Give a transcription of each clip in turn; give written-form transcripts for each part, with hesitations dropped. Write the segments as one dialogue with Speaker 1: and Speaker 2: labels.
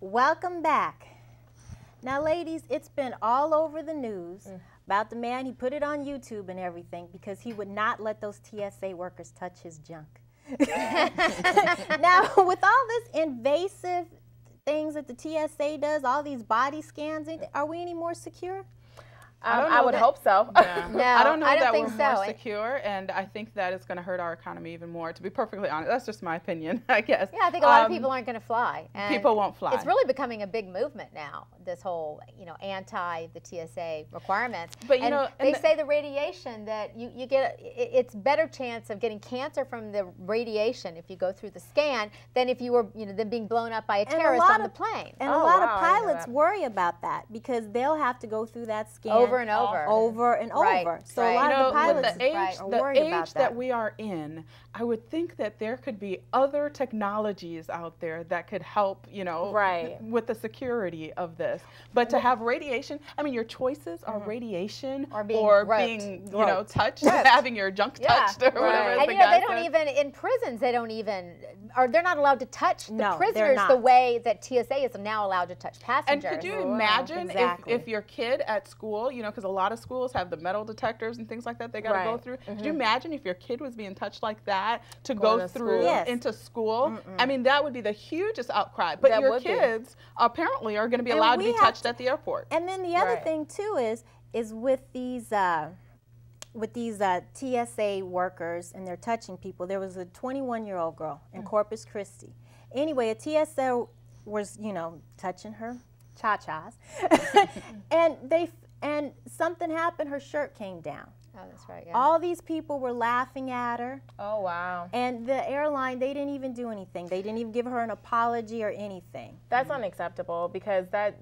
Speaker 1: Welcome back. Now, ladies, it's been all over the news about the man. He put it on YouTube and everything because he would not let those TSA workers touch his junk. Now, with all this invasive things that the TSA does, all these body scans, are we any more secure?
Speaker 2: I would hope so.
Speaker 3: Yeah.
Speaker 4: No,
Speaker 3: I don't know that
Speaker 4: think
Speaker 3: we're
Speaker 4: so.
Speaker 3: more secure, and I think that it's going to hurt our economy even more, to be perfectly honest. That's just my opinion, I guess.
Speaker 4: Yeah, I think a lot of people aren't going to fly. And
Speaker 3: people won't fly.
Speaker 4: It's really becoming a big movement now, this whole, anti the TSA requirements.
Speaker 3: But,
Speaker 4: they say the radiation that you get, it's better chance of getting cancer from the radiation if you go through the scan than if you were, than being blown up by a terrorist on the plane.
Speaker 1: And a lot of pilots worry about that because they'll have to go through that scan
Speaker 4: over and over.
Speaker 1: Over and over. So a lot of the pilots are worried about
Speaker 3: age
Speaker 1: that.
Speaker 3: that we are in, I would think that there could be other technologies out there that could help, with the security of this. But to have radiation, I mean, your choices are radiation
Speaker 4: or being
Speaker 3: touched, having your junk touched or whatever.
Speaker 4: And they don't even, in prisons, they don't even, or they're not allowed to touch the prisoners the way that TSA is now allowed to touch passengers.
Speaker 3: And could you imagine if your kid at school, because a lot of schools have the metal detectors and things like that they got to go through. Could you imagine if your kid was being touched like that to go through into school? I mean, that would be the hugest outcry. But your kids apparently are going to be allowed to be touched at the airport.
Speaker 1: And then the other thing too is with these TSA workers and they're touching people. There was a 21-year-old girl in Corpus Christi. Anyway, a TSA was touching her cha-chas, and something happened. Her shirt came down.
Speaker 4: Oh, that's right. Yeah.
Speaker 1: All these people were laughing at her.
Speaker 2: Oh, wow.
Speaker 1: And the airline, they didn't even do anything. They didn't even give her an apology or anything.
Speaker 2: That's unacceptable because that's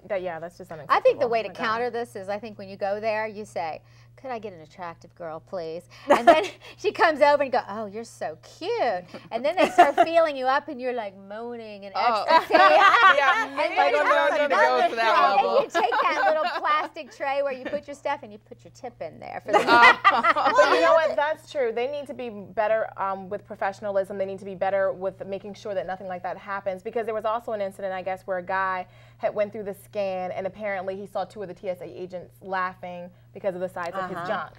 Speaker 2: just unacceptable.
Speaker 4: I think the way to counter this is, I think when you go there, you say, could I get an attractive girl, please? And then she comes over and you go, oh, you're so cute. And then they start feeling you up and you're like moaning and ecstasy.
Speaker 3: And
Speaker 4: you take that little plastic tray where you put your stuff and you put your tip in there. For the
Speaker 2: Well, you know what? That's true. They need to be better with professionalism. They need to be better with making sure that nothing like that happens. Because there was also an incident, I guess, where a guy had went through the scan and apparently he saw two of the TSA agents laughing because of the size of his junk.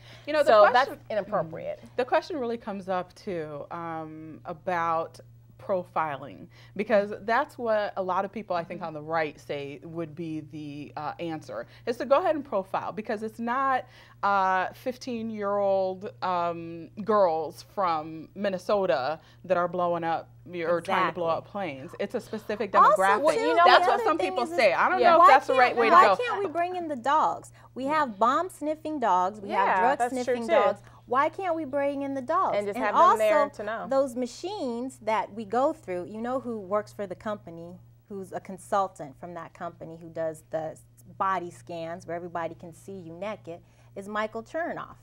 Speaker 2: So that's inappropriate.
Speaker 3: The question really comes up too about profiling, because that's what a lot of people I think on the right say would be the answer, is to go ahead and profile, because it's not 15-year-old girls from Minnesota that are blowing up or trying to blow up planes. It's a specific demographic.
Speaker 1: Also,
Speaker 3: that's what some people say. I don't know if that's the right way to go.
Speaker 1: Why can't we bring in the dogs? We have bomb-sniffing dogs. We have drug-sniffing dogs. Why can't we bring in the dogs?
Speaker 2: And just have them there to know.
Speaker 1: Those machines that we go through, who works for the company, who's a consultant from that company who does the body scans where everybody can see you naked, is Michael Chernoff.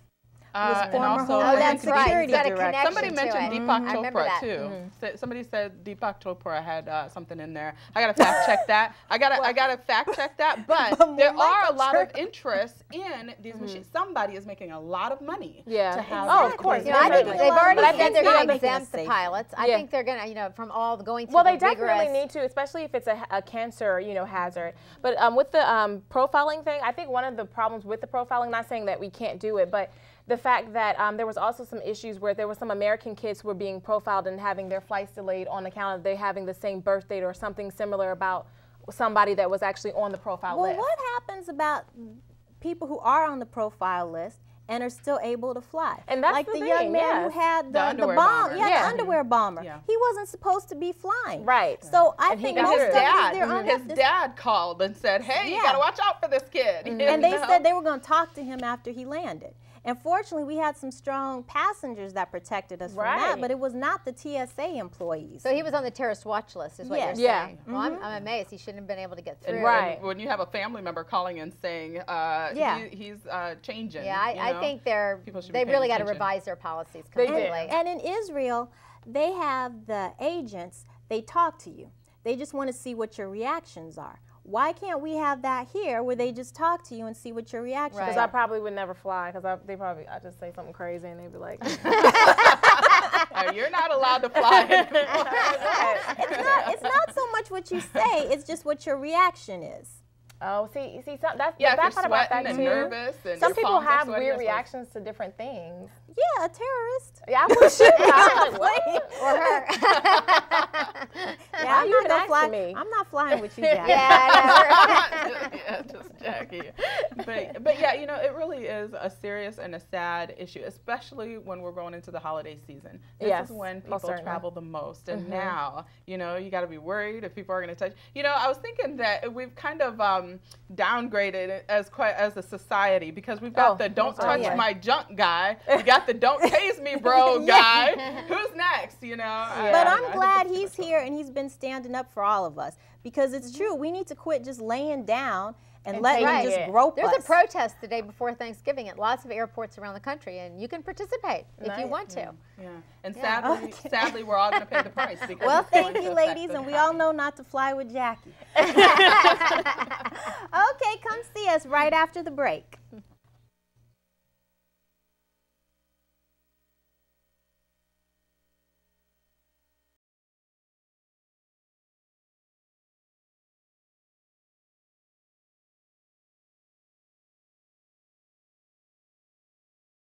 Speaker 3: And also,
Speaker 4: that's right. He's got a connection.
Speaker 3: Somebody mentioned Deepak Chopra
Speaker 4: too.
Speaker 3: Somebody said Deepak Chopra had something in there. I gotta fact check that. I gotta fact check that. But there are a lot of interest in these machines. Somebody is making a lot of money.
Speaker 2: To
Speaker 3: have
Speaker 2: of course.
Speaker 4: I think they've already said they're going to exempt the pilots. I think they're going to, from all going through.
Speaker 2: Well, they definitely need to, especially if it's a cancer, hazard. But with the profiling thing, I think one of the problems with the profiling, not saying that we can't do it, but the fact that there was also some issues where there were some American kids who were being profiled and having their flights delayed on account of they having the same birth date or something similar about somebody that was actually on the profile list.
Speaker 1: Well, what happens about people who are on the profile list and are still able to fly?
Speaker 2: And that's
Speaker 1: like
Speaker 2: the
Speaker 1: young man who had the
Speaker 3: underwear
Speaker 1: bomb,
Speaker 3: bomber.
Speaker 1: the underwear bomber. He wasn't supposed to be flying.
Speaker 2: Right.
Speaker 1: So I think most of
Speaker 3: his dad called and said, "Hey, you got to watch out for this kid."
Speaker 1: And they said they were going to talk to him after he landed. And fortunately, we had some strong passengers that protected us from that, but it was not the TSA employees.
Speaker 4: So he was on the terrorist watch list, is what you're saying. Well, I'm amazed. He shouldn't have been able to get through.
Speaker 3: And when you have a family member calling and saying he's changing.
Speaker 4: I think they really got to revise their policies completely.
Speaker 1: And in Israel, they have the agents, they talk to you. They just want to see what your reactions are. Why can't we have that here where they just talk to you and see what your reaction is?
Speaker 2: Because I probably would never fly because I just say something crazy and they'd be like.
Speaker 3: You're not allowed to fly.
Speaker 1: It's not so much what you say, it's just what your reaction is.
Speaker 2: Oh, see, that's that part about that too.
Speaker 3: Nervous and
Speaker 2: some people have weird reactions to different things.
Speaker 1: Yeah, a terrorist.
Speaker 2: Yeah, I would shoot her.
Speaker 4: Or her.
Speaker 1: Yeah, I'm not flying with you, Jackie.
Speaker 3: Yeah, just Jackie. But yeah, you know, it really is a serious and a sad issue, especially when we're going into the holiday season. This is when people travel the most, and now, you know, you got to be worried if people are going to touch. You know, I was thinking that we've kind of downgraded as a society, because we've got the "don't touch my junk" guy. We got the "don't tase me, bro" guy. Who's next? You know.
Speaker 1: But I'm glad he's here and he's been standing up for all of us, because it's true. We need to quit just laying down and letting him just grope us.
Speaker 4: There's a protest the day before Thanksgiving at lots of airports around the country, and you can participate if you want to.
Speaker 3: Yeah. And sadly, we're all going to pay the price. Because
Speaker 1: well, thank you, ladies, and we all know not to fly with Jackie. Okay, come see us right after the break.